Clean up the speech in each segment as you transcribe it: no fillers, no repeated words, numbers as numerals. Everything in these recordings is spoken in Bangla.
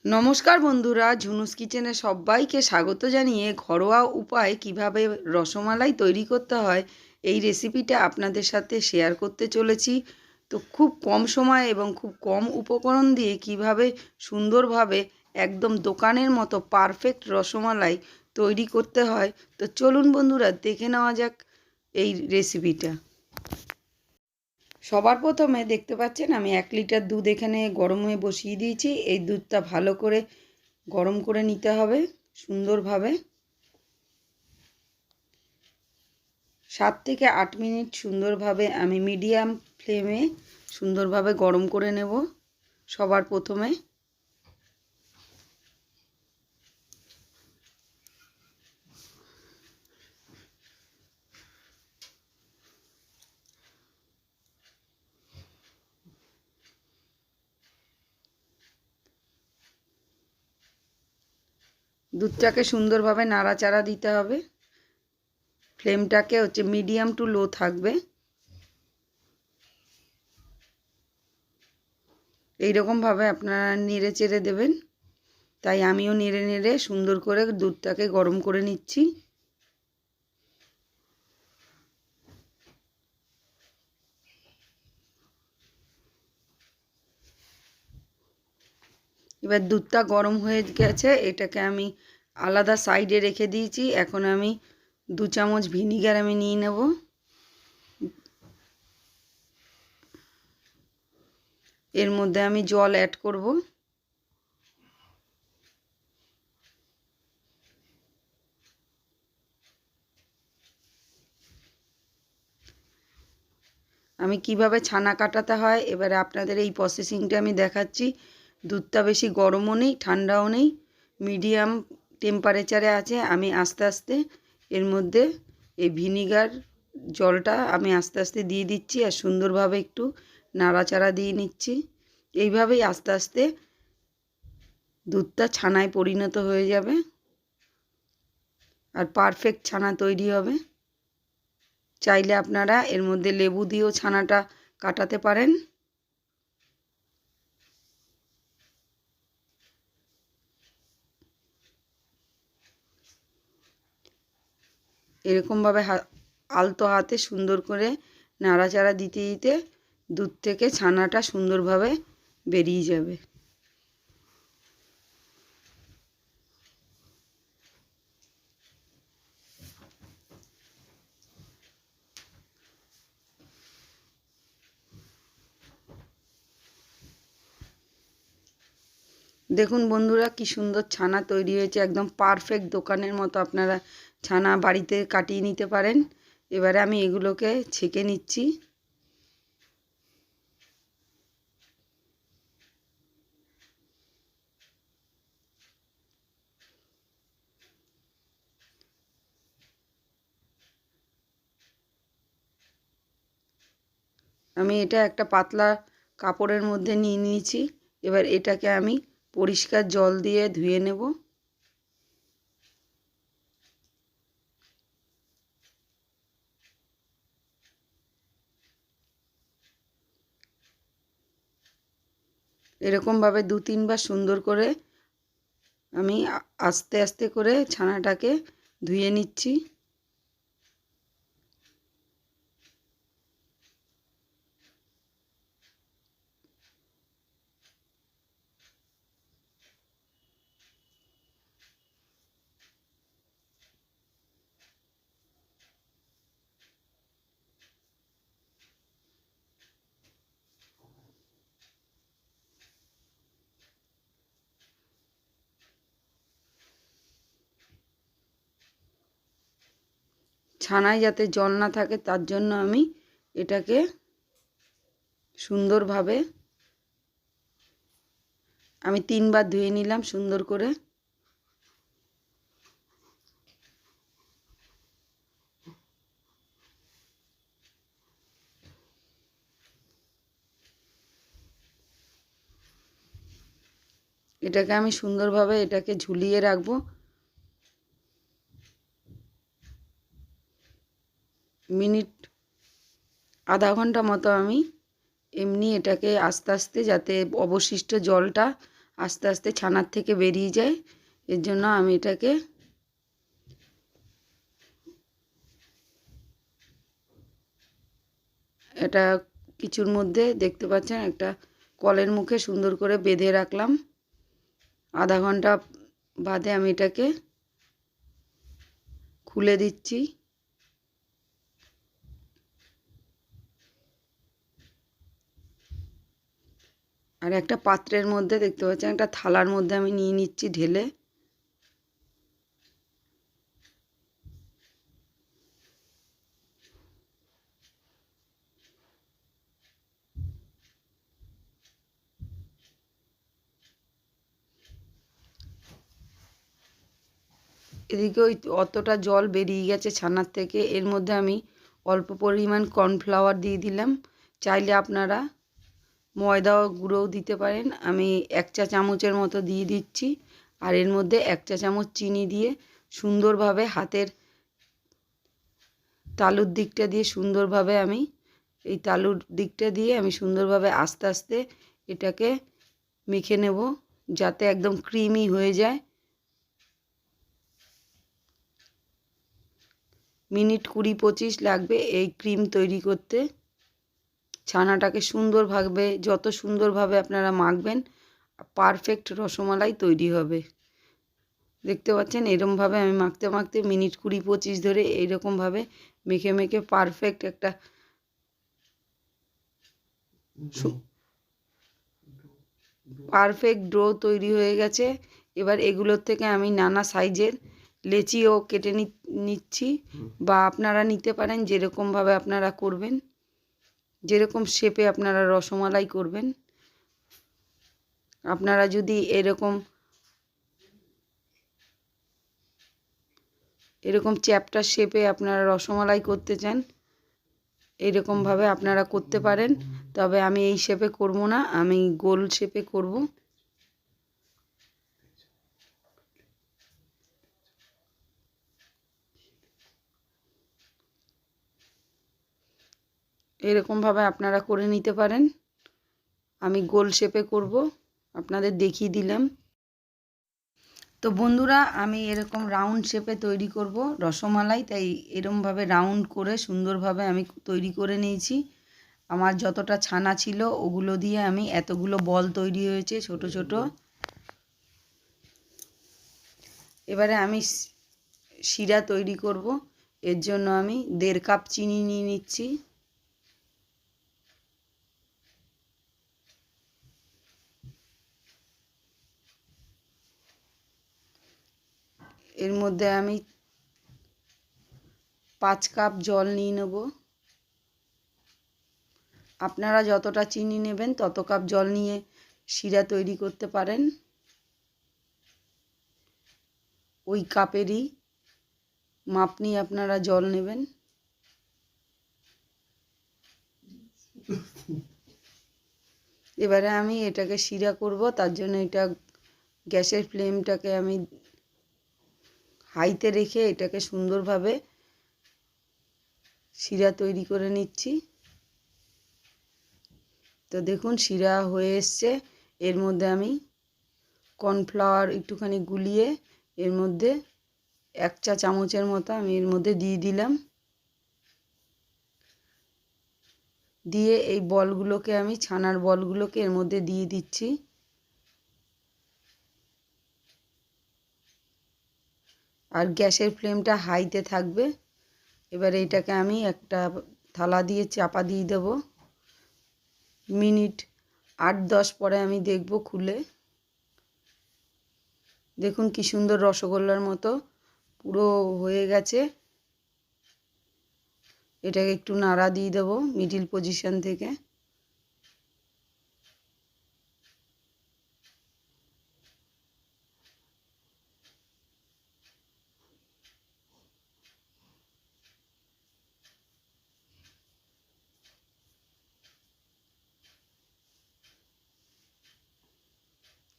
নমস্কার বন্ধুরা, ঝুনুস কিচেনে সবাইকে স্বাগত জানিয়ে ঘরোয়া উপায়ে কিভাবে রসমালাই তৈরি করতে হয় এই রেসিপিটা আপনাদের সাথে শেয়ার করতে চলেছি। তো খুব কম সময় এবং খুব কম উপকরণ দিয়ে কিভাবে সুন্দরভাবে একদম দোকানের মতো পারফেক্ট রসমালাই তৈরি করতে হয়, তো চলুন বন্ধুরা দেখে নেওয়া যাক এই রেসিপিটা। সবার প্রথমে দেখতে পাচ্ছেন আমি 1 লিটার দুধ এখানে গরমে বসিয়ে দিয়েছি। এই দুধটা ভালো করে গরম করে নিতে হবে সুন্দরভাবে। 7 থেকে 8 মিনিট সুন্দরভাবে আমি মিডিয়াম ফ্লেমে সুন্দরভাবে গরম করে নেব। সবার প্রথমে দুধটাকে সুন্দরভাবে নাড়াচাড়া দিতে হবে। ফ্লেমটাকে মিডিয়াম টু লো থাকবে। এইরকমভাবে আপনারা নেড়ে চেড়ে দেবেন। তাই আমিও নেড়ে নেড়ে সুন্দর করে দুধটাকে গরম করে নিচ্ছি। এবার দুধটা গরম হয়ে গেছে, এটাকে আমি আলাদা সাইডে রেখে দিয়েছি। এখন আমি 2 চামচ ভিনিগার আমি নিয়ে নেব। এর মধ্যে আমি জল অ্যাড করব। আমি কিভাবে ছানা কাটাতে হয় এবারে আপনাদের এই প্রসেসিংটা আমি দেখাচ্ছি। দুধটা বেশি গরমও নেই ঠান্ডাও নেই, মিডিয়াম টেম্পারেচারে আছে। আমি আস্তে আস্তে এর মধ্যে এই ভিনিগার জলটা আমি আস্তে আস্তে দিয়ে দিচ্ছি আর সুন্দরভাবে একটু নাড়াচাড়া দিয়ে নিচ্ছি। এইভাবেই আস্তে আস্তে দুধটা ছানায় পরিণত হয়ে যাবে আর পারফেক্ট ছানা তৈরি হবে। চাইলে আপনারা এর মধ্যে লেবু দিয়েও ছানাটা কাটাতে পারেন। এরকমভাবে আলতো হাতে সুন্দর করে নাড়াচাড়া দিতে দিতে দুধ থেকে ছানাটা সুন্দরভাবে বেরিয়ে যাবে। দেখুন বন্ধুরা কি সুন্দর ছানা তৈরি হয়েছে, একদম পারফেক্ট দোকানের মতো আপনারা ছানা বাড়িতে কাটিয়ে নিতে পারেন। এবারে আমি এগুলোকে ছেঁকে নিচ্ছি। আমি এটা একটা পাতলা কাপড়ের মধ্যে নিয়ে নিয়েছি। এবার এটাকে আমি পরিষ্কার জল দিয়ে ধুয়ে নেব। এরকমভাবে 2-3 বার সুন্দর করে আমি আস্তে আস্তে করে ছানাটাকে ধুয়ে নিচ্ছি। ছানায় যাতে জল না থাকে তার জন্য আমি এটাকে সুন্দরভাবে 3 বার ধুয়ে নিলাম সুন্দর করে। এটাকে আমি সুন্দরভাবে এটাকে ঝুলিয়ে রাখবো। মিনিট আধা ঘন্টা মতো আমি এমনি এটাকে আস্তে আস্তে যাতে অবশিষ্ট জলটা আস্তে আস্তে ছানার থেকে বেরিয়ে যায়। এর জন্য আমি এটাকে এটা কিছুর মধ্যে দেখতে পাচ্ছেন একটা কলের মুখে সুন্দর করে বেঁধে রাখলাম। আধা ঘন্টা বাদে আমি এটাকে খুলে দিচ্ছি। আর একটা পাত্রের মধ্যে দেখতে পাচ্ছেন একটা থালার মধ্যে আমি নিয়ে নিচ্ছি ঢেলে। এদিকে ওই অতটা জল বেরিয়ে গেছে ছানার থেকে। এর মধ্যে আমি অল্প পরিমাণ কর্নফ্লাওয়ার দিয়ে দিলাম। চাইলে আপনারা ময়দা গুঁড়োও দিতে পারেন। আমি 1 চা চামচের মতো দিয়ে দিচ্ছি। আর এর মধ্যে 1 চা চামচ চিনি দিয়ে সুন্দরভাবে হাতের তালুর দিকটা দিয়ে সুন্দরভাবে আমি এই তালুর দিকটা দিয়ে আমি সুন্দরভাবে আস্তে আস্তে এটাকে মেখে নেব, যাতে একদম ক্রিমি হয়ে যায়। মিনিট 20-25 লাগবে এই ক্রিম তৈরি করতে। ছানাটাকে সুন্দরভাবে, যত সুন্দরভাবে আপনারা মাখবেন, পারফেক্ট রসমালাই তৈরি হবে। দেখতে পাচ্ছেন এরকমভাবে আমি মাখতে মাখতে মিনিট 20-25 ধরে এইরকমভাবে মেখে মেখে পারফেক্ট একটা ডো তৈরি হয়ে গেছে। এবার এগুলোর থেকে আমি নানা সাইজের লেচিও কেটে নিচ্ছি, বা আপনারা নিতে পারেন যেরকমভাবে আপনারা করবেন, যেরকম শেপে আপনারা রসমালাই করবেন। আপনারা যদি এরকম চ্যাপ্টার শেপে আপনারা রসমালাই করতে চান, এইরকমভাবে আপনারা করতে পারেন। তবে আমি এই শেপে করব না, আমি গোল শেপে করব। এরকমভাবে আপনারা করে নিতে পারেন। আমি গোল শেপে করব, আপনাদের দেখিয়ে দিলাম। তো বন্ধুরা, আমি এরকম রাউন্ড শেপে তৈরি করব রসমালাই, তাই এরকমভাবে রাউন্ড করে সুন্দরভাবে আমি তৈরি করে নিয়েছি। আমার যতটা ছানা ছিল ওগুলো দিয়ে আমি এতগুলো বল তৈরি হয়েছে ছোট ছোট। এবারে আমি শিরা তৈরি করব। এর জন্য আমি 1.5 কাপ চিনি নিয়ে নিচ্ছি। এর মধ্যে আমি 5 কাপ জল নিয়ে নেব। আপনারা যতটা চিনি নেবেন তত কাপ জল নিয়ে শিরা তৈরি করতে পারেন। ওই কাপেরই মাপ নিয়ে আপনারা জল নেবেন। এবারে আমি এটাকে শিরা করব, তার জন্য এটা গ্যাসের ফ্লেমটাকে আমি হাইতে রেখে এটাকে সুন্দরভাবে শিরা তৈরি করে নিচ্ছি। তো দেখুন শিরা হয়ে এসছে। এর মধ্যে আমি কর্নফ্লাওয়ার একটুখানি গুলিয়ে এর মধ্যে 1 চা চামচের মতো আমি এর মধ্যে দিয়ে দিলাম। দিয়ে এই বলগুলোকে আমি ছানার বলগুলোকে এর মধ্যে দিয়ে দিচ্ছি। আর গ্যাসের ফ্লেমটা হাইতে থাকবে। এবার এটাকে আমি একটা থালা দিয়ে চাপা দিয়ে দেব। মিনিট 8-10 পরে আমি দেখব খুলে। দেখুন কি সুন্দর রসগোল্লার মতো পুরো হয়ে গেছে। এটাকে একটু নাড়া দিয়ে দেব মিডিল পজিশন থেকে।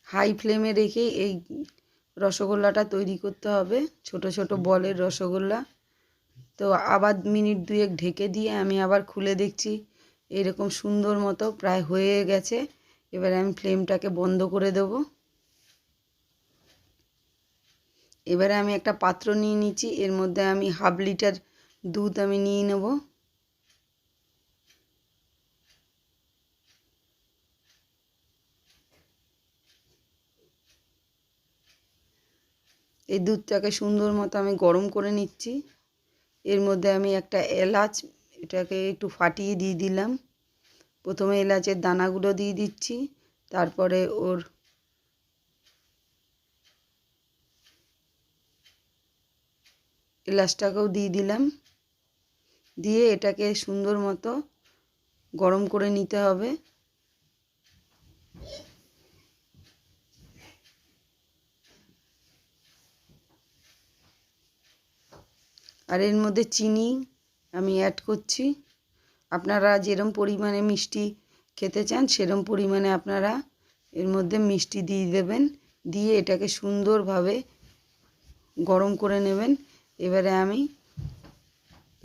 হাই ফ্লেমে রেখে এই রসগোল্লাটা তৈরি করতে হবে, ছোট ছোট বলের রসগোল্লা। তো আবার মিনিট 2 ঢেকে দিয়ে আমি আবার খুলে দেখছি এরকম সুন্দর মতো প্রায় হয়ে গেছে। এবারে আমি ফ্লেমটাকে বন্ধ করে দেব। এবারে আমি একটা পাত্র নিয়ে নিচ্ছি, এর মধ্যে আমি 1/2 লিটার দুধ আমি নিয়ে নেব। এই দুধটাকে সুন্দর মতো আমি গরম করে নিচ্ছি। এর মধ্যে আমি একটা এলাচ, এটাকে একটু ফাটিয়ে দিয়ে দিলাম। প্রথমে এলাচের দানাগুলো দিয়ে দিচ্ছি, তারপরে ওর এলাচটাকেও দিয়ে দিলাম। দিয়ে এটাকে সুন্দর মতো গরম করে নিতে হবে। আর এর মধ্যে চিনি আমি অ্যাড করছি। আপনারা যেরকম পরিমাণে মিষ্টি খেতে চান সেরকম পরিমাণে আপনারা এর মধ্যে মিষ্টি দিয়ে দেবেন। দিয়ে এটাকে সুন্দরভাবে গরম করে নেবেন। এবারে আমি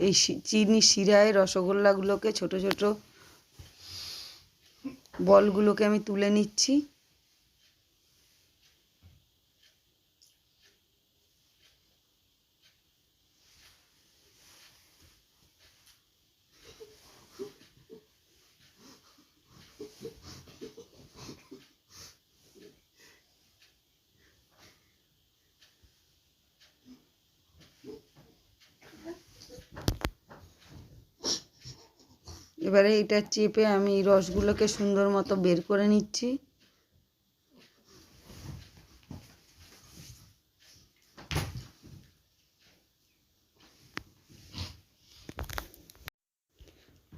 এই চিনি শিরায় রসগোল্লাগুলোকে ছোট ছোট বলগুলোকে আমি তুলে নিচ্ছি। এবারে এটা চেপে আমি রসগুলোকে সুন্দর মতো বের করে নিচ্ছি।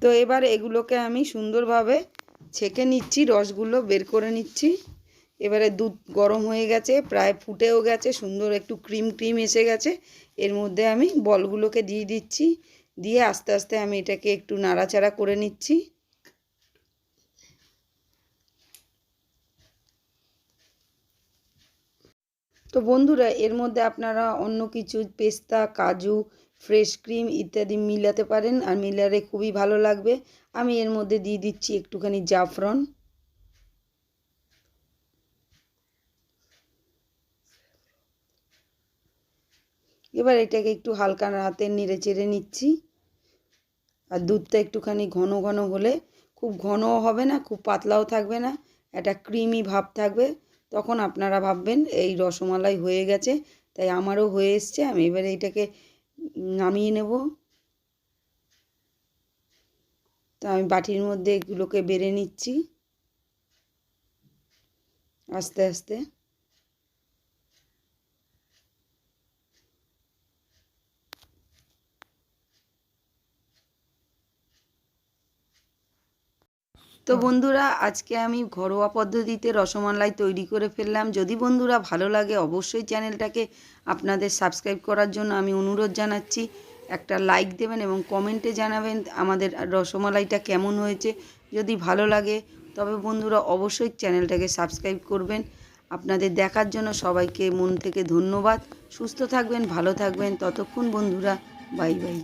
তো এবার এগুলোকে আমি সুন্দরভাবে ছেঁকে নিচ্ছি, রসগুলো বের করে নিচ্ছি। এবারে দুধ গরম হয়ে গেছে, প্রায় ফুটেও গেছে, সুন্দর একটু ক্রিম ক্রিম এসে গেছে। এর মধ্যে আমি বলগুলোকে দিয়ে দিচ্ছি, দিয়ে আস্তে আস্তে আমি এটাকে একটু নাড়াচাড়া করে নিচ্ছি। তো বন্ধুরা, এর মধ্যে আপনারা অন্য কিছু পেস্তা, কাজু, ফ্রেশ ক্রিম ইত্যাদি মিলাতে পারেন, আর মিলালে খুবই ভালো লাগবে। আমি এর মধ্যে দিয়ে দিচ্ছি একটুখানি জাফরান। এবার এটাকে একটু হালকা হাতে নেড়ে চেড়ে নিচ্ছি। আর দুধটা একটুখানি ঘন ঘন হলে, খুব ঘনও হবে না, খুব পাতলাও থাকবে না, একটা ক্রিমি ভাব থাকবে। তখন আপনারা ভাববেন এই রসমালাই হয়ে গেছে। তাই আমারও হয়ে এসছে। আমি এবারে এটাকে নামিয়ে নেব। তো আমি বাটির মধ্যে এগুলোকে বেড়ে নিচ্ছি আস্তে আস্তে। তো বন্ধুরা, আজকে আমি ঘরোয়া পদ্ধতিতে রসমালাই তৈরি করে ফেললাম। যদি বন্ধুরা ভালো লাগে অবশ্যই চ্যানেলটাকে আপনাদের সাবস্ক্রাইব করার জন্য আমি অনুরোধ জানাচ্ছি। একটা লাইক দেবেন এবং কমেন্টে জানাবেন আমাদের রসমালাইটা কেমন হয়েছে। যদি ভালো লাগে তবে বন্ধুরা অবশ্যই চ্যানেলটাকে সাবস্ক্রাইব করবেন। আপনাদের দেখার জন্য সবাইকে মন থেকে ধন্যবাদ। সুস্থ থাকবেন, ভালো থাকবেন। ততক্ষণ বন্ধুরা, বাই বাই।